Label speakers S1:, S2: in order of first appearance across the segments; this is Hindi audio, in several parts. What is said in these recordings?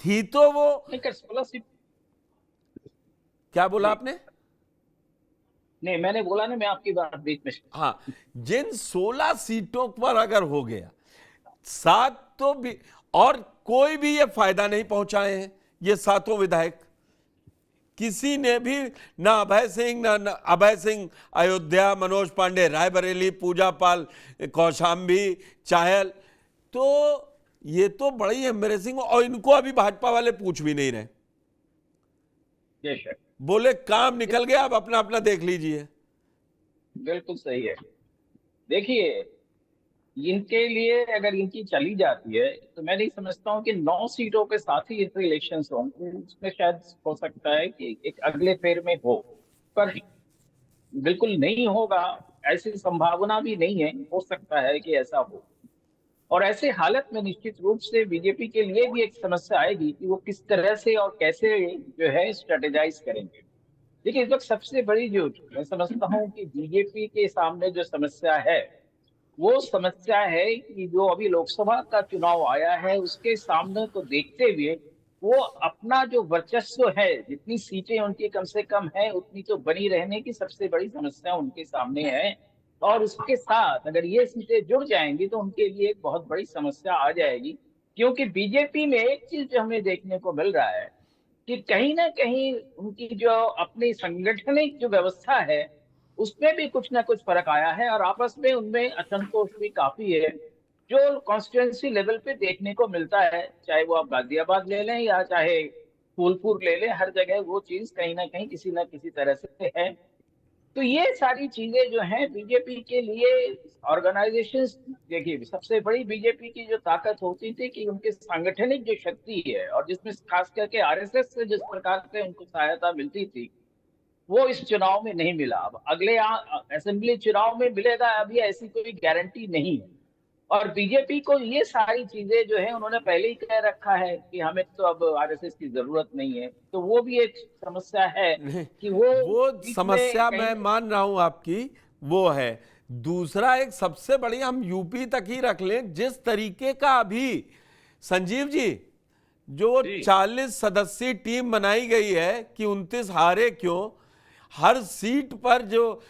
S1: थी तो वो,
S2: नहीं कर 16 सीट।
S1: क्या बोला
S2: जी
S1: आपने?
S2: नहीं, मैंने बोला ना, मैं आपकी बात बीच में।
S1: हाँ, जिन 16 सीटों पर अगर हो गया, सात तो भी, और कोई भी ये फायदा नहीं पहुंचाए हैं ये सातों विधायक, किसी ने भी, ना अभय सिंह, ना अभय सिंह अयोध्या, मनोज पांडे रायबरेली, पूजा पाल कौशाम्बी, चाहल, तो ये तो बड़ी एम्बेरेसिंग। और इनको अभी भाजपा वाले पूछ भी नहीं रहे,
S2: बेशक।
S1: बोले काम निकल गया, अब अपना अपना देख लीजिए।
S2: बिल्कुल सही है। देखिए, इनके लिए अगर इनकी चली जाती है तो मैं नहीं समझता हूँ कि 9 सीटों के साथ ही इंटर इलेक्शन होंगे। उसमें शायद हो सकता है कि एक अगले फेर में हो, पर बिल्कुल नहीं होगा ऐसी संभावना भी नहीं है। हो सकता है कि ऐसा हो, और ऐसे हालत में निश्चित रूप से बीजेपी के लिए भी एक समस्या आएगी कि वो किस तरह से और कैसे जो है स्ट्रेटेजाइज करेंगे। देखिए, इस वक्त सबसे बड़ी जो मैं समझता हूँ कि बीजेपी के सामने जो समस्या है, वो समस्या है कि जो अभी लोकसभा का चुनाव आया है उसके सामने को देखते हुए वो अपना जो वर्चस्व है, जितनी सीटें उनकी कम से कम है उतनी तो बनी रहने की सबसे बड़ी समस्या उनके सामने है। और उसके साथ अगर ये सीटें जुड़ जाएंगी तो उनके लिए एक बहुत बड़ी समस्या आ जाएगी। क्योंकि बीजेपी में एक चीज जो हमें देखने को मिल रहा है कि कहीं ना कहीं उनकी जो अपनी संगठनिक जो व्यवस्था है उसमें भी कुछ ना कुछ फर्क आया है, और आपस में उनमें असंतोष भी काफी है जो कॉन्स्टिट्यूंसी लेवल पे देखने को मिलता है। चाहे वो आप गाजियाबाद ले लें या चाहे फूलपुर ले लें, हर जगह वो चीज कहीं ना कहीं किसी ना किसी तरह से है। तो ये सारी चीजें जो हैं बीजेपी के लिए ऑर्गेनाइजेशन, देखिए सबसे बड़ी बीजेपी की जो ताकत होती थी कि उनके सांगठनिक जो शक्ति है, और जिसमें खास करके आरएसएस से जिस प्रकार से उनको सहायता मिलती थी, वो इस चुनाव में नहीं मिला। अब अगले असेंबली चुनाव में मिलेगा, अभी ऐसी कोई गारंटी नहीं है। और बीजेपी को ये सारी चीजें जो है उन्होंने पहले ही कह रखा है कि हमें तो अब आरएसएस की जरूरत नहीं है, तो वो भी एक समस्या है
S1: नहीं,
S2: कि वो
S1: वो
S2: बीच में
S1: समस्या
S2: कहीं
S1: मैं
S2: ना।
S1: मान रहा हूं आपकी, वो है। दूसरा एक सबसे बड़ी, हम यूपी तक ही रख लें, जिस तरीके का अभी संजीव जी जो
S3: जी
S1: 40 सदस्यीय टीम बनाई गई है कि 29 हारे क्यों, हर सीट पर जो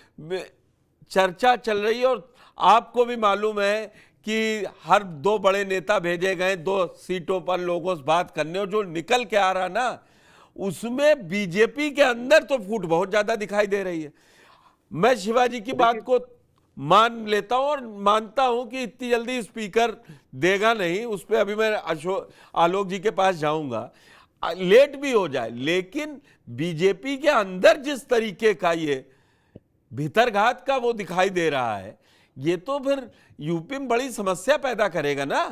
S1: चर्चा चल रही है, और आपको भी मालूम है कि हर दो बड़े नेता भेजे गए दो सीटों पर लोगों से बात करने, और जो निकल के आ रहा ना, उसमें बीजेपी के अंदर तो फूट बहुत ज्यादा दिखाई दे रही है। मैं शिवाजी की बात
S3: देखिए,
S1: को मान लेता हूं, और मानता हूं कि इतनी जल्दी स्पीकर देगा नहीं, उस पर अभी मैं अशोक आलोक जी के पास जाऊंगा, लेट भी हो जाए, लेकिन बीजेपी के अंदर जिस तरीके का ये भीतरघात का वो दिखाई दे रहा है, ये तो फिर यूपी में बड़ी समस्या पैदा करेगा ना।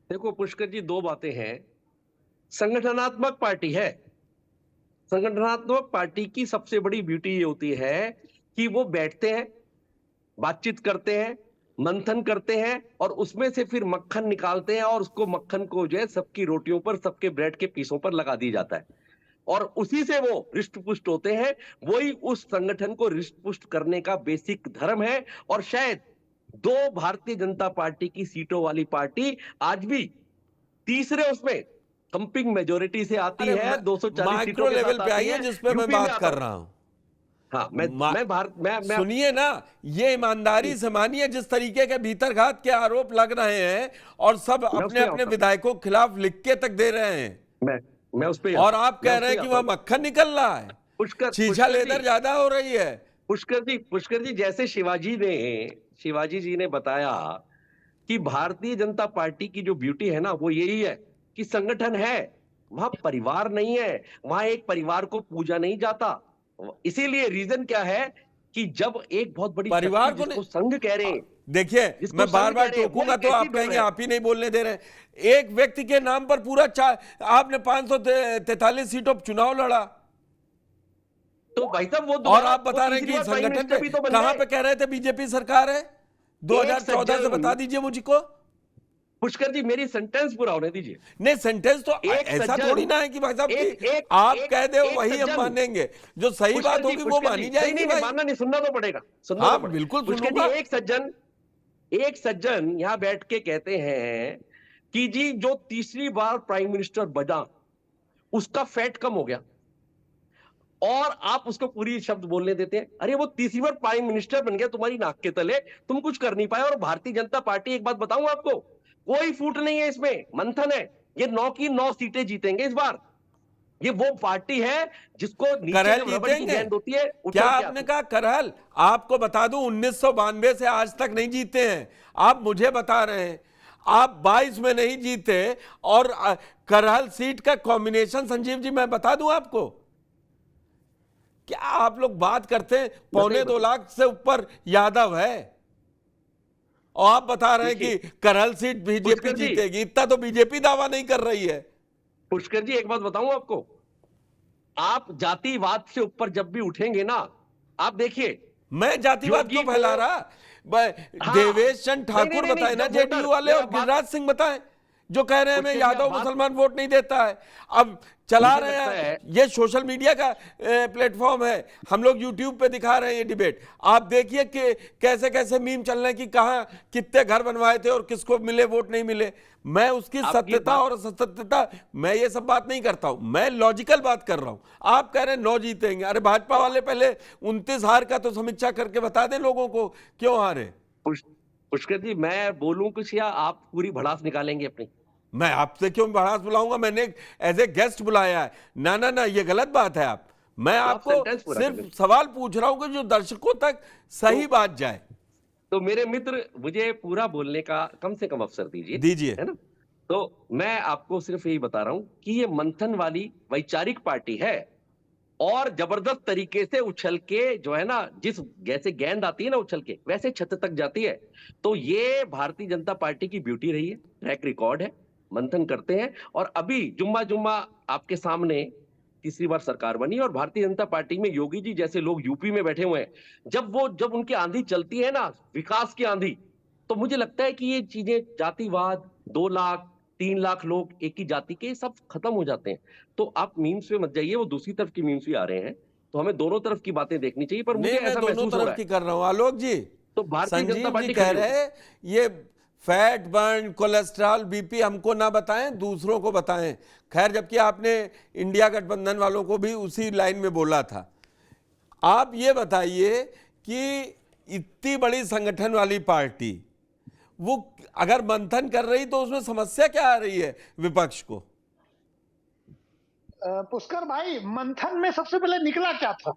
S3: देखो पुष्कर जी, दो बातें हैं। संगठनात्मक पार्टी है। संगठनात्मक पार्टी की सबसे बड़ी ब्यूटी ये होती है कि वो बैठते हैं, बातचीत करते हैं, मंथन करते हैं, और उसमें से फिर मक्खन निकालते हैं, और उसको मक्खन को जो है सबकी रोटियों पर, सबके ब्रेड के पीसों पर लगा दिया जाता है, और उसी से वो रिष्ट पुष्ट होते हैं। वही उस संगठन को रिष्ट पुष्ट करने का बेसिक धर्म है। और शायद दो भारतीय जनता पार्टी की सीटों वाली पार्टी आज भी तीसरे उसमें कंपिंग मेजोरिटी से आती
S1: अरे
S3: है, 240 सीटों
S1: माइक्रो
S3: के
S1: लेवल
S3: साथ
S1: पे
S3: आती
S1: आइए
S3: है।
S1: जिस पे मैं
S3: यूपी में
S1: बात
S3: आता
S1: कर
S3: हूं।
S1: रहा हूं।
S3: हाँ,
S1: मा,
S3: मैं भारत मैं
S1: सुनिए ना, ये ईमानदारी
S3: जी,
S1: से मानिए, जिस तरीके के भीतरघात के आरोप लग रहे हैं, और सब
S3: मैं उस
S1: अपने
S3: पे
S1: अपने
S3: आता हूं।
S1: विधायकों के खिलाफ लिख के तक दे रहे हैं,
S3: मैं मैं उस पे ही
S1: और
S3: आता हूं।
S1: आप
S3: मैं
S1: कह
S3: उस
S1: रहे
S3: पे
S1: हैं
S3: ही
S1: कि
S3: आता
S1: वहां
S3: हूं।
S1: मक्खन निकल रहा है,
S3: पुष्कर
S1: छीछा
S3: पुष्कर जी
S1: लेदर ज्यादा हो रही है।
S3: पुष्कर जी जैसे शिवाजी जी ने बताया कि भारतीय जनता पार्टी की जो ब्यूटी है ना, वो यही है कि संगठन है, वहां परिवार नहीं है। वहां एक परिवार को पूजा नहीं जाता। इसीलिए रीजन क्या है कि जब एक बहुत बड़ी शक्ति
S1: परिवार को नहीं,
S3: जिसको संघ कह रहे हैं,
S1: देखिए
S3: जिसको
S1: मैं
S3: संघ
S1: बार बार
S3: कह रहे हैं, वो
S1: टोकूंगा
S3: एक
S1: तो
S3: ऐसी
S1: आप
S3: दल
S1: कहेंगे
S3: है।
S1: आप ही नहीं बोलने दे रहे हैं। एक व्यक्ति के नाम पर पूरा आपने 543 सीटों पर चुनाव लड़ा,
S3: तो भाई साहब वो
S1: और
S3: दोबारा
S1: आप
S3: वो
S1: बता रहे हैं
S3: तीसरी
S1: कि
S3: बार प्राइम
S1: संगठन
S3: मिनिस्टर
S1: पे,
S3: भी तो बन
S1: कहां
S3: गए।
S1: पे कह रहे थे बीजेपी सरकार है?
S3: एक
S1: 2014 से
S3: सज्जन,
S1: बता दीजिए मुझको।
S3: पुष्कर जी मेरी सेंटेंस पूरा होने दीजिए।
S1: नहीं, सेंटेंस तो
S3: एक
S1: ऐसा
S3: सज्जन,
S1: थोड़ी ना है कि भाई साहब
S3: एक
S1: कि
S3: एक
S1: आप
S3: एक
S1: कह दे
S3: एक
S1: वही हम
S3: सज्जन,
S1: मानेंगे, जो सही बात होगी वो
S3: पुष्कर जी
S1: मानी
S3: नहीं
S1: जाएगी
S3: नहीं नहीं,
S1: भाई।
S3: मानना नहीं, सुनना तो पड़ेगा, सुनना
S1: हाँ
S3: तो पड़ेगा।
S1: बिल्कुल
S3: पुष्कर जी
S1: सुनूंगा।
S3: एक सज्जन यहां बैठ के कहते हैं कि जी जो तीसरी बार प्राइम मिनिस्टर बना उसका फैट कम हो गया, और आप उसको पूरी शब्द बोलने देते हैं। अरे वो तीसरी बार प्राइम मिनिस्टर बन गया तुम्हारी नाक के तले, तुम कुछ कर नहीं पाए। और भारतीय जनता पार्टी, एक बात बताऊं आपको, कोई फूट नहीं है इसमें, मंथन है। ये 9 की 9 सीटें जीतेंगे इस बार। ये वो पार्टी है जिसको नीचे
S1: करहल
S3: जब रबड़ की
S1: जीतेंगे?
S3: गेंद होती है उछल
S1: क्या
S3: के
S1: आपने
S3: आती
S1: कहा करहल? आपको बता दूं 1992 से आज तक नहीं जीते हैं। आप मुझे बता रहे हैं आप 22 में नहीं जीते। और करहल सीट का कॉम्बिनेशन, संजीव जी मैं बता दूं आपको, क्या आप लोग बात करते हैं, पौने 2 लाख से ऊपर यादव है और आप बता रहे हैं कि करहल सीट बीजेपी
S3: पुष्कर जी,
S1: जीतेगी। इतना तो बीजेपी दावा नहीं कर रही है।
S3: पुष्कर जी एक बात बताऊं आपको, आप जातिवाद से ऊपर जब भी उठेंगे ना, आप देखिए
S1: मैं जातिवाद
S3: योगी
S1: क्यों फैला
S3: को-
S1: रहा?
S3: हाँ,
S1: देवेश चंद
S3: नहीं,
S1: ठाकुर
S3: नहीं,
S1: बताए ना,
S3: जब
S1: जेडीयू
S3: वोटर-
S1: वाले, और
S3: मैं बात-
S1: गिरिराज सिंह बताएं जो कह रहे हैं हमें
S3: पुष्कर जी,
S1: यादव
S3: आप बात-
S1: मुसलमान वोट नहीं देता है। अब चला
S3: मुझे
S1: रहे
S3: लगता
S1: हैं,
S3: है-
S1: ये सोशल मीडिया का प्लेटफॉर्म है, हम लोग यूट्यूब पे दिखा रहे हैं ये डिबेट। आप देखिए कि कैसे कैसे मीम चल रहे हैं कि कहां कितने घर बनवाए थे और किसको मिले वोट नहीं मिले। मैं उसकी
S3: आपकी
S1: सत्यता
S3: बात-
S1: और असत्यता, मैं ये सब बात नहीं करता हूं, मैं लॉजिकल बात कर रहा हूं। आप कह रहे हैं 9 जीतेंगे, अरे भाजपा वाले पहले 29 हार का तो समीक्षा करके बता दें लोगों को क्यों हारे।
S3: पुष्कर जी मैं बोलूं कुछ या आप पूरी भड़ास निकालेंगे अपनी?
S1: मैं आपसे क्यों बढ़ास बुलाऊंगा? मैंने एज ए गेस्ट बुलाया है। ना ना ना, ये गलत बात है। मैं
S3: आप
S1: आपको
S3: सेंटेंस पूरा
S1: सिर्फ
S3: करें।
S1: सवाल पूछ रहा हूं कि जो दर्शकों तक सही बात जाए।
S3: तो मेरे मित्र, मुझे पूरा बोलने का कम से कम अवसर दीजिए,
S1: दीजिए।
S3: है ना? तो मैं आपको सिर्फ यही बता रहा हूं कि ये मंथन वाली वैचारिक पार्टी है, और जबरदस्त तरीके से उछल के जो है ना, जिस जैसे गेंद आती है ना उछल के, वैसे छत तक जाती है। तो ये भारतीय जनता पार्टी की ब्यूटी रही है, ट्रैक रिकॉर्ड है, मंथन करते हैं। और अभी जुम्मा जुम्मा आपके सामने तीसरी बार सरकार बनी, और भारतीय जनता पार्टी में योगी जी जैसे लोग यूपी में बैठे हुए हैं, जब उनकी आंधी चलती है ना, विकास की आंधी, तो मुझे लगता है कि ये चीजें, जातिवाद, 2 लाख 3 लाख लोग एक ही जाति के, सब खत्म हो जाते हैं। तो आप मीम्स पे मत जाइए, वो दूसरी तरफ की मीम्स भी आ रहे हैं, तो हमें दोनों तरफ की बातें देखनी चाहिए। पर मुझे
S1: नहीं, मैं
S3: ऐसा
S1: दोनों
S3: महसूस हो
S1: तरफ
S3: रहा
S1: की
S3: है
S1: कर रहा हूं आलोक जी।
S3: तो भारतीय जनता
S1: संजीव जी
S3: पार्टी
S1: कह
S3: खड़ी
S1: रहे हैं ये फैट बर्न, कोलेस्ट्रॉल, बीपी हमको ना बताएं, दूसरों को बताएं। खैर, जबकि आपने इंडिया गठबंधन वालों को भी उसी लाइन में बोला था। आप ये बताइए कि इतनी बड़ी संगठन वाली पार्टी वो अगर मंथन कर रही तो उसमें समस्या क्या आ रही है विपक्ष को?
S4: पुष्कर भाई, मंथन में सबसे पहले निकला क्या था?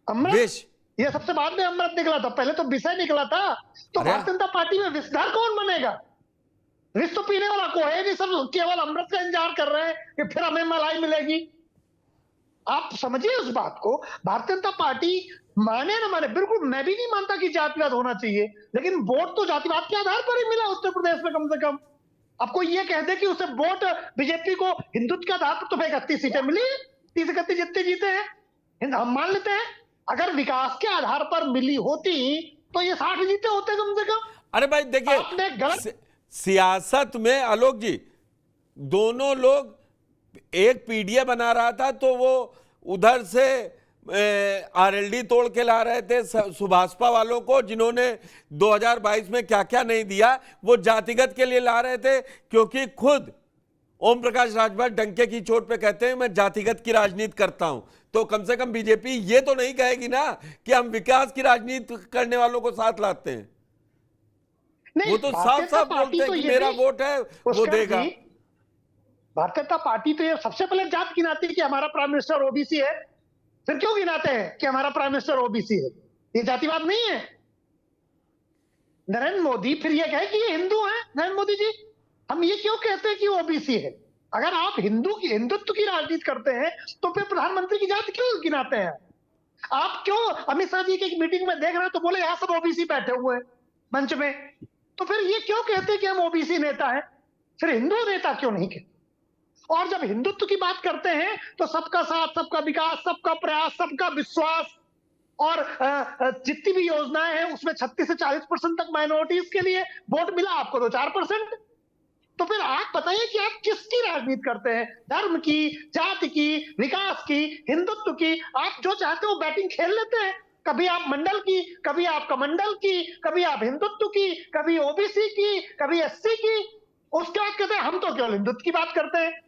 S4: अमृत।
S1: विष।
S4: ये सबसे बाद में अमृत निकला था, पहले तो विषय निकला था। तो
S1: अरे!
S4: भारतीय जनता पार्टी में विषधार कौन बनेगा? विष तो पीने वाला कोई है नहीं, सब केवल अमृत का इंतजार कर रहे हैं कि फिर हमें मलाई मिलेगी। आप समझिए उस बात को। भारतीय जनता पार्टी माने ना माने, बिल्कुल मैं भी नहीं मानता कि जातिवाद होना चाहिए, लेकिन वोट तो जातिवाद के आधार पर ही मिला उत्तर प्रदेश में कम से कम। अब कोई ये कह दे कि उसे वोट बीजेपी को हिंदुत्व के आधार पर तो 31 सीटें मिली, 30-31 जितने जीते हैं, हम मान लेते हैं। अगर विकास के आधार पर मिली होती तो ये 60 जीते होते कम से कम।
S1: अरे भाई देखिए,
S4: आपने गलत
S1: सियासत में आलोक जी, दोनों लोग, एक पीडीए बना रहा था तो वो उधर से आरएलडी तोड़ के ला रहे थे सुभाषपा वालों को, जिन्होंने 2022 में क्या क्या नहीं दिया वो जातिगत के लिए ला रहे थे, क्योंकि खुद ओम प्रकाश राजभर डंके की चोट पे कहते हैं मैं जातिगत की राजनीति करता हूं। तो कम से कम बीजेपी ये तो नहीं कहेगी ना कि हम विकास की राजनीति करने वालों को साथ लाते हैं।
S4: नहीं,
S1: वो तो साफ
S4: भारतीय
S1: साफ
S4: जनता
S1: बोलते हैं
S4: पार्टी
S1: कि
S4: तो ये
S1: मेरा
S4: भी-
S1: वोट है वो
S4: पुष्कर
S1: देगा।
S4: जी, भारतीय जनता पार्टी तो ये सबसे पहले जात गिनाती है कि हमारा प्राइम मिनिस्टर ओबीसी है। फिर क्यों गिनाते हैं कि हमारा प्राइम मिनिस्टर ओबीसी है? ये जातिवाद नहीं है। नरेंद्र मोदी फिर ये कहे कि ये हिंदू हैं। नरेंद्र मोदी जी, हम ये क्यों कहते हैं कि ओबीसी है? अगर आप हिंदुत्व की राजनीति करते हैं तो फिर प्रधानमंत्री की जाति क्यों गिनाते हैं? आप क्यों अमित शाह जी की मीटिंग में देख रहे हैं तो बोले यहां सब ओबीसी बैठे हुए हैं मंच में, तो फिर ये क्यों कहते हैं कि हम ओबीसी नेता हैं? फिर हिंदू नेता क्यों नहीं कहते? और जब हिंदुत्व की बात करते हैं तो सबका साथ, सबका विकास, सबका प्रयास, सबका विश्वास, और जितनी भी योजनाएं हैं उसमें 36 से 40% तक माइनॉरिटीज के लिए वोट मिला, आपको तो 4%। तो फिर आप बताइए कि आप किसकी राजनीति करते हैं? धर्म की, जाति की, विकास की, हिंदुत्व की? आप जो चाहते हो बैटिंग खेल लेते हैं। कभी आप मंडल की, कभी आप कमंडल की, कभी आप हिंदुत्व की, कभी ओबीसी की, कभी एससी की। उसके बाद कहते हैं हम तो केवल हिंदुत्व की बात करते हैं।